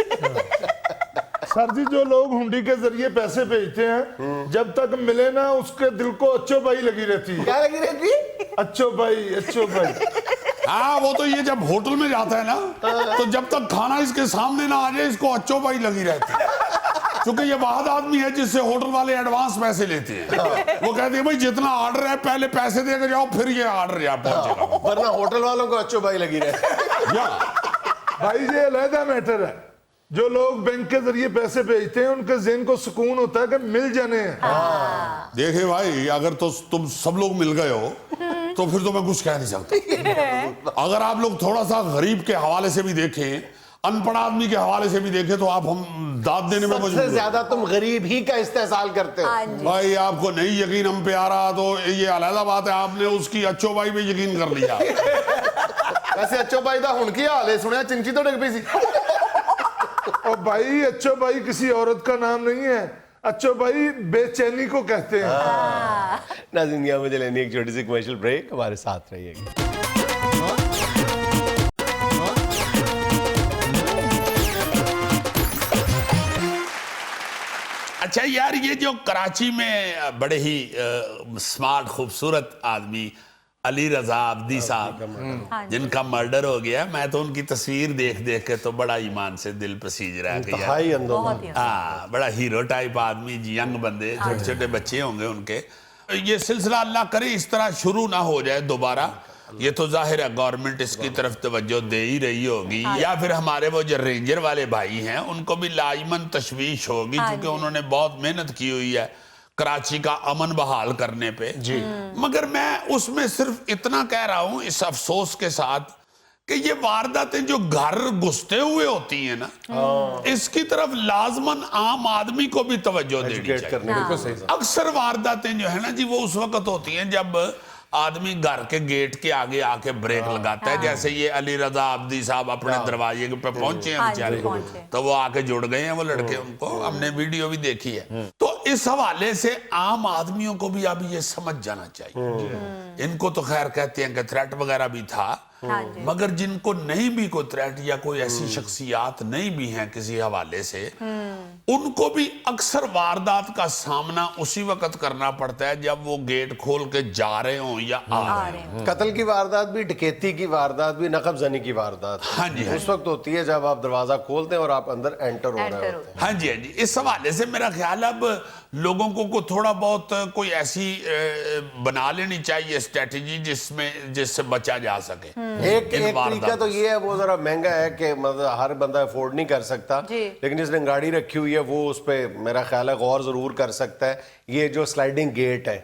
سر جی, جو لوگ ہنڈی کے ذریعے پیسے بھیجتے ہیں, جب تک ملے نا اس کے دل کو اچھو بھائی لگی رہتی ہے.
کیا لگی رہتی ہے؟
اچھو بھائی, اچھو بھائی.
ہاں, وہ تو یہ جب ہوٹل میں جاتا ہے نا, تو جب تک کھانا اس کے سامنے نہ آ جائے اس کو اچھو بھائی لگی رہتی ہے. کیونکہ یہ واحد آدمی ہے جس سے ہوٹل والے ایڈوانس پیسے لیتے ہیں. وہ کہتے ہیں بھائی جتنا آرڈر ہے پہلے پیسے دے کے جاؤ, پھر یہ آرڈر یہاں پہنچے گا.
ورنہ ہوٹل والوں کو اچھو بھائی لگی رہتی ہے.
بھائی یہ علیحدہ میٹر ہے. جو لوگ بینک کے ذریعے پیسے بھیجتے ہیں ان کے ذہن کو سکون ہوتا ہے کہ مل جانے ہیں.
دیکھیں بھائی, اگر تو تم سب لوگ مل گئے ہو تو پھر تو میں کچھ کہہ نہیں سکتا. اگر آپ لوگ تھوڑا سا غریب کے حوالے سے بھی دیکھیں, ان پڑھ آدمی کے حوالے سے بھی دیکھیں, تو آپ ہم داد دینے میں
سب سے
مجبور.
زیادہ تم غریب ہی کا استحصال کرتے ہو.
بھائی آپ کو نہیں یقین ہم پہ آ رہا تو یہ علیحدہ بات ہے, آپ نے اس کی اچھو بھائی پہ یقین کر لیا.
ویسے اچھو بھائی دا ہن کی حال ہے, سنیا چنچی تو ڈگ پئی سی.
اور بھائی اچھو بھائی کسی عورت کا نام نہیں ہے, اچھو بھائی بے چینی کو کہتے ہیں.
ناظرین, مجھے لینی ایک چھوٹی سی کمرشل بریک, ہمارے ساتھ رہیے گا.
اچھا یار یہ جو کراچی میں بڑے ہی سمارٹ خوبصورت آدمی علی رضا عابدی صاحب جن کا مرڈر ہو گیا، میں تو ان کی تصویر دیکھ دیکھ کے تو بڑا ایمان سے دل پسیج رہا کہ
انتہائی اندر
ہاں بڑا ہیرو ٹائپ آدمی، ینگ بندے، چھوٹے چھوٹے بچے ہوں گے ان کے. یہ سلسلہ اللہ کرے اس طرح شروع نہ ہو جائے دوبارہ. یہ تو ظاہر ہے گورنمنٹ اس کی طرف توجہ دے ہی رہی ہوگی، یا پھر ہمارے وہ جو رینجر والے بھائی ہیں ان کو بھی لازماً تشویش ہوگی، کیونکہ انہوں نے بہت محنت کی ہوئی ہے کراچی کا امن بحال کرنے پہ. مگر میں اس میں صرف اتنا کہہ رہا ہوں اس افسوس کے ساتھ کہ یہ وارداتیں جو گھر گھستے ہوئے ہوتی ہیں نا، اس کی طرف لازماً عام آدمی کو بھی توجہ دینی چاہیے. اکثر وارداتیں جو ہیں نا جی وہ اس وقت ہوتی ہیں جب آدمی گھر کے گیٹ کے آگے آ کے بریک لگاتا ہے، جیسے یہ علی رضا عابدی صاحب اپنے دروازے پہ پہنچے ہیں بیچارے، تو وہ آ کے جڑ گئے ہیں وہ لڑکے، ان کو ہم نے ویڈیو بھی دیکھی ہے. تو اس حوالے سے عام آدمیوں کو بھی اب یہ سمجھ جانا چاہیے. ان کو تو خیر کہتے ہیں کہ تھریٹ وغیرہ بھی تھا، مگر جن کو نہیں بھی کوئی تھریٹ یا کوئی ایسی شخصیات نہیں بھی ہیں کسی حوالے سے، ان کو بھی اکثر واردات کا سامنا اسی وقت کرنا پڑتا ہے جب وہ گیٹ کھول کے جا رہے ہوں یا آ رہے ہوں.
قتل کی واردات بھی، ڈکیتی کی واردات بھی، نقب زنی کی واردات اس وقت ہوتی ہے جب آپ دروازہ کھولتے ہیں اور آپ اندر انٹر ہو رہے ہوتے ہیں.
ہاں جی ہاں جی. اس حوالے سے میرا خیال اب لوگوں کو تھوڑا بہت کوئی ایسی بنا لینی چاہیے اسٹریٹجی جس سے بچا جا سکے.
ایک طریقہ تو یہ ہے، وہ ذرا مہنگا ہے کہ مطلب ہر بندہ افورڈ نہیں کر سکتا، لیکن جس نے گاڑی رکھی ہوئی ہے وہ اس پہ میرا خیال ہے غور ضرور کر سکتا ہے. یہ جو سلائیڈنگ گیٹ ہے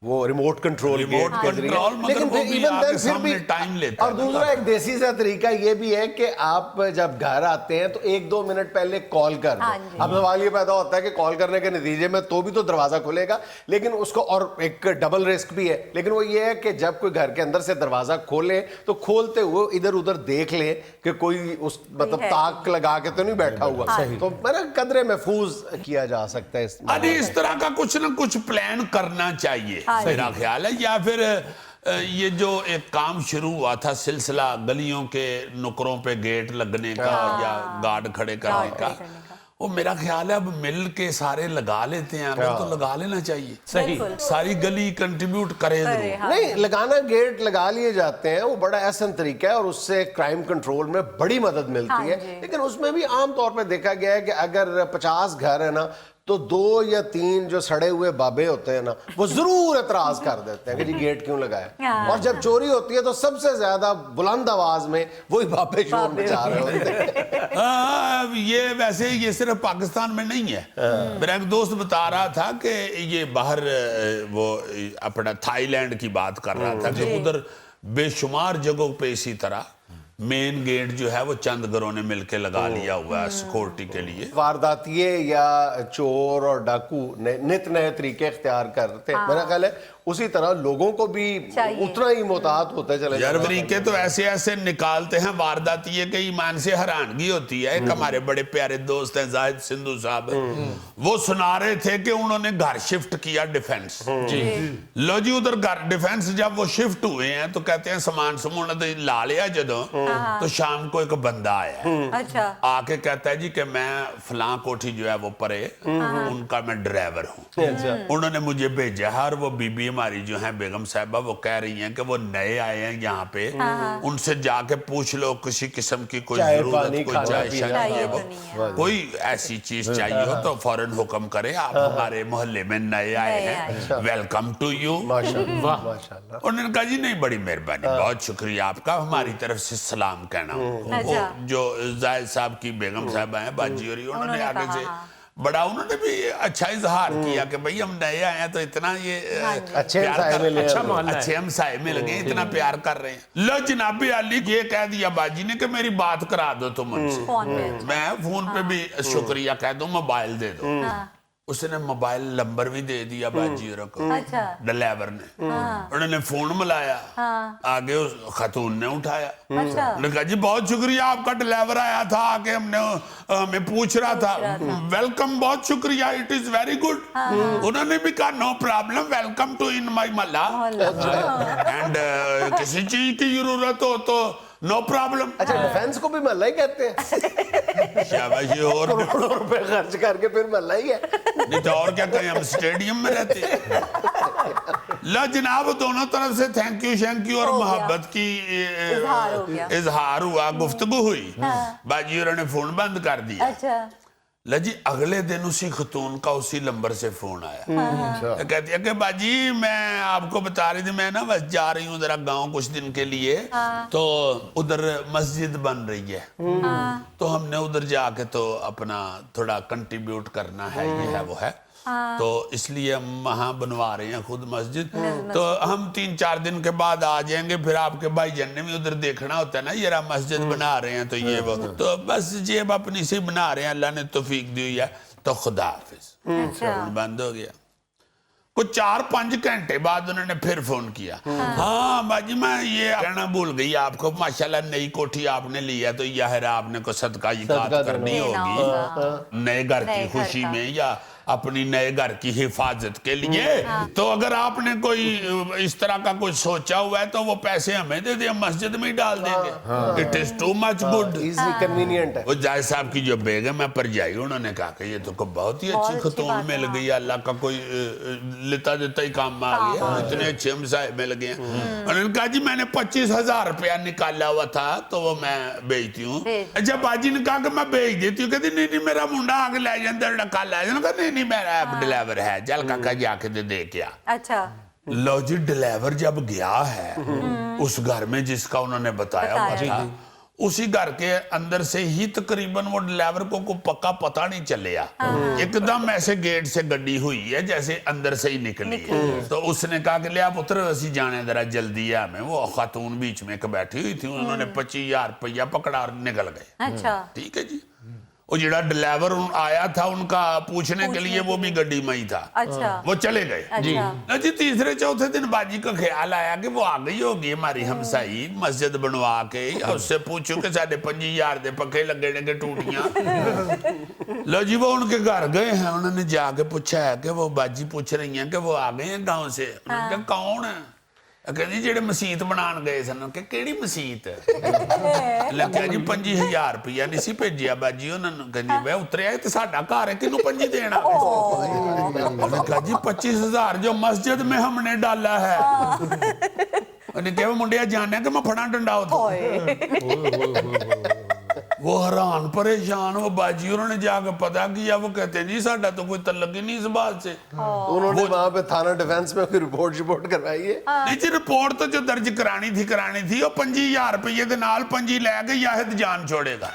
وہ ریموٹ کنٹرول گیٹ کے ذریعے، لیکن پھر بھی
ٹائم لیتا ہے.
اور دوسرا ایک دیسی سا طریقہ یہ بھی ہے کہ آپ جب گھر آتے ہیں تو 1-2 منٹ پہلے کال کر دیں. اب سوال یہ پیدا ہوتا ہے کہ کال کرنے کے نتیجے میں تو بھی تو دروازہ کھلے گا، لیکن اس کو اور ایک ڈبل رسک بھی ہے، لیکن وہ یہ ہے کہ جب کوئی گھر کے اندر سے دروازہ کھولے تو کھولتے ہوئے ادھر ادھر دیکھ لے کہ کوئی اس مطلب تاک لگا کے تو نہیں بیٹھا ہوا، تو میرا قدرے محفوظ کیا جا سکتا ہے.
اس طرح کا کچھ نہ کچھ پلان کرنا چاہیے میرا خیال ہے. یا پھر یہ جو ایک کام شروع ہوا تھا سلسلہ گلیوں کے نکروں پہ گیٹ لگنے کا یا گارڈ کھڑے کرنے کا، وہ میرا خیال ہے اب مل کے سارے لگا لیتے ہیں، اگر تو لگا لینا چاہیے. صحیح، ساری گلی کنٹریبیوٹ کرے ضرور.
نہیں لگانا، گیٹ لگا لیے جاتے ہیں، وہ بڑا احسن طریقہ ہے اور اس سے کرائم کنٹرول میں بڑی مدد ملتی ہے. لیکن اس میں بھی عام طور پہ دیکھا گیا ہے کہ اگر 50 گھر ہے نا تو 2 یا 3 جو سڑے ہوئے بابے ہوتے ہیں نا وہ ضرور اعتراض کر دیتے ہیں کہ جی گیٹ کیوں لگایا. اور جب چوری ہوتی ہے تو سب سے زیادہ بلند آواز میں وہی بابے شور مچا رہے ہوتے ہیں.
یہ ویسے یہ صرف پاکستان میں نہیں ہے. میرا ایک دوست بتا رہا تھا کہ یہ باہر وہ اپنا تھائی لینڈ کی بات کر رہا تھا کہ ادھر بے شمار جگہوں پہ اسی طرح مین گیٹ جو ہے وہ چند گھروں نے مل کے لگا لیا ہوا ہے سیکورٹی کے لیے.
وارداتیے یا چور اور ڈاکو نت نئے طریقے اختیار کرتے ہیں. میرا خیال ہے اسی طرح لوگوں کو بھی اتنا ہی محتاط ہوتے چلے
یار طریقے تو ایسے ایسے نکالتے ہیں وارداتیے کہ ایمان سے حیرانگی ہوتی ہے. ایک ہمارے بڑے پیارے دوست ہیں زاہد سندھو صاحب، وہ سنا رہے تھے کہ انہوں نے گھر شفٹ کیا ڈیفنس. لو جی ادھر گھر ڈیفنس جب وہ شفٹ ہوئے ہیں تو کہتے ہیں سامان سمون لا لیا جدوں تو شام کو ایک بندہ آیا آ کے کہتا ہے جی کہ میں فلاں کوٹھی جو ہے وہ پرے ان کا میں ڈرائیور ہوں، انہوں نے مجھے بھیجا ہے. اور وہ بی بی ہماری جو ہیں بیگم صاحبہ وہ کہہ رہی ہیں کہ وہ نئے آئے ہیں یہاں پہ، ان سے جا کے پوچھ لو کسی قسم کی کوئی ضرورت، کوئی چائے چاہیے، وہ کوئی ایسی چیز چاہیے ہو تو فوراً حکم کرے، آپ ہمارے محلے میں نئے آئے ہیں، ویلکم ٹو یو. انہوں نے کہا جی نہیں بڑی مہربانی، بہت شکریہ آپ کا، ہماری طرف سے سلام کہنا. وہ جو زاہد صاحب کی بیگم صاحبہ ہیں باجی اور انہوں نے آگے سے بڑا انہوں نے بھی اچھا اظہار کیا کہ بھئی ہم نئے آئے ہیں تو اتنا یہ
اچھے
ہم سائے میں لگے ہیں، اتنا پیار کر رہے ہیں. لو جناب علی یہ کہہ دیا باجی نے کہ میری بات کرا دو تم ان سے، میں فون پہ بھی شکریہ کہہ دوں، موبائل دے دو. اس نے موبائل نمبر بھی دے دیا باجی کو ڈرائیور نے. انہوں نے فون ملایا، آگے خاتون نے اٹھایا، انہوں نے کہا جی بہت شکریہ آپ کا ڈرائیور آیا تھا آگے ہمیں پوچھ رہا تھا، ویلکم بہت شکریہ، اٹ از ویری گڈ. انہوں نے بھی کہا نو پرابلم، ویلکم ٹو ان مائی ملا. اینڈ किसी चीज की जरूरत हो तो नो प्रॉब्लम।
अच्छा, डिफेंस को भी महल्ला ही कहते हैं?
शाबाश, ये और
करोड़ों रुपए खर्च करके फिर महल्ला ही है।
नहीं तो और क्या कहें, हम स्टेडियम में रहते हैं। ला जनाब, दोनों तरफ से थैंक यू और मोहब्बत की
इजहार हो गया।
इजहार हुआ, गुफ्तगू हुई। बाजी होਰਾਂ ने फोन बंद कर दिया।
अच्छा,
ला जी अगले दिन उसी खतून का उसी नंबर से फोन आया। तो कहती है कि बाजी मैं आपको बता रही थी, मैं ना बस जा रही हूँ जरा गांव कुछ दिन के लिए, तो उधर मस्जिद बन रही है, तो हमने उधर जाके तो अपना थोड़ा कंट्रीब्यूट करना है, ये है वो है, तो इसलिए हम वहाँ बनवा रहे हैं खुद मस्जिद, तो हम 3-4 दिन के बाद आ जाएंगे, फिर आपके भाईजान ने भी उधर देखना होता है ना, ये मस्जिद बना रहे हैं, तो ये वो, तो बस जेब अपनी से बना रहे हैं, अल्लाह ने तौफीक दी हुई है, तो खुदा हाफिज। फोन बंद हो गया। कुछ 4-5 घंटे बाद उन्होंने फिर फोन किया। हाँ बाजी, मैं ये कहना भूल गई आपको, माशाल्लाह नई कोठी आपने ली है, तो यह आपने को सदका करनी होगी नए घर की खुशी में या अपनी नए घर की हिफाजत के लिए। तो अगर आपने कोई इस तरह का कुछ सोचा हुआ है तो वो पैसे हमें दे दे, मस्जिद में ही डाल देंगे। It is too much good,
easy convenient है।
वो जाय साहब की जो बेगम है परजाई, उन्होंने कहा कि ये तो बहुत ही अच्छी खतून मिल गई, अल्लाह का कोई लेता देता ही काम आ गया, इतने अच्छे हमसाए मिल गए। उन्होंने कहा जी मैंने 25,000 रुपया निकाला हुआ था, तो वो मैं बेचती हूँ। जब बाजी ने कहा कि मैं बेच देती हूँ, कहती नहीं मेरा मुंडा आगे ले जाता, डका ले जाता, नहीं मेरा डिलीवर है, चल काका जाके दे क्या।
अच्छा,
लो जी, डिलीवर जब गया है उस घर में जिसका उन्होंने बताया हुआ था, उसी घर के अंदर से ही तकरीबन वो डिलीवर को पक्का पता नहीं चलिया, एकदम ऐसे गेट से गड्डी हुई है जैसे अंदर से ही निकली है। तो उसने कहा कि लिया पुत्र असी जाने जरा जल्दी है हमें। वो खातून बीच में बैठी हुई थी, उन्होंने 25,000 रुपया पकड़ा और निकल गए।
अच्छा,
ठीक है जी। वो जड़ा डिलीवर आया था उनका पूछने के लिए, वो भी गड्डी में ही था।
अच्छा,
वो चले गए।
अच्छा।
जी 3-4 दिन बाजी का ख्याल आया कि वो आ गई होगी हमारी हमसाई, मस्जिद बनवा के उससे पूछो कि 25,000 दे पक्के लगे ने के टूटियां। लो जी, वो उनके घर गए हैं, उन्होंने जाके पूछा है कि वो बाजी पूछ रही हैं कि वो आ गए हैं गांव से। उन्होंने कहा कौन है? कहती जेड़े मसीत बनान गए सन। कि केड़ी मसीत? लग्या जी 25,000 रुपया नहीं सी भेजिया बाजी उन्होंने। कहती वे उतरिया तो साडा घर है, किनू 25 देना? उन्होंने कहा जी 25,000 जो मस्जिद में हमने डाला है। उन्होंने कहा मुंडिया जाने कि मैं फड़ा डंडा उधर। वो हैरान परेशान, वो बाजी उन्होंने जाकर पता किया, वो कहते जी साडा तो कोई तल्लक ही नहीं इस बात से।
उन्होंने वहां पे थाना डिफेंस में कोई रिपोर्ट करवाई है?
नहीं जी, रिपोर्ट तो जो दर्ज करानी थी वो 25,000 रुपये दे नाल 25 लैके याहिद जान छोड़ेगा।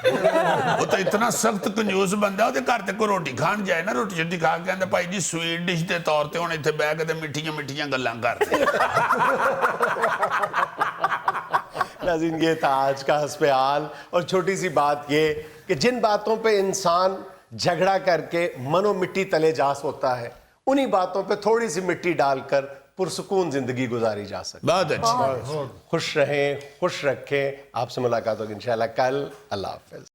वो तो इतना सख्त कंजूस बंदा, ਉਹਦੇ घर ते कोई रोटी खान जाए ना, रोटी शोटी खा के कहता भाई जी स्वीट डिश के तौर पर हुण इत्थे बैठ के मिठियां गल्लां करदे।
नाज़रीन, ये था आज का हस्बेहाल, और छोटी सी बात ये कि जिन बातों पे इंसान झगड़ा करके मनो मिट्टी तले जा सोता है, उन्हीं बातों पे थोड़ी सी मिट्टी डालकर पुरसुकून जिंदगी गुजारी जा सकती है।
बहुत अच्छी।
खुश रहें, खुश रखें। आपसे मुलाकात होगी इंशाल्लाह कल। अल्लाह हाफ़िज़।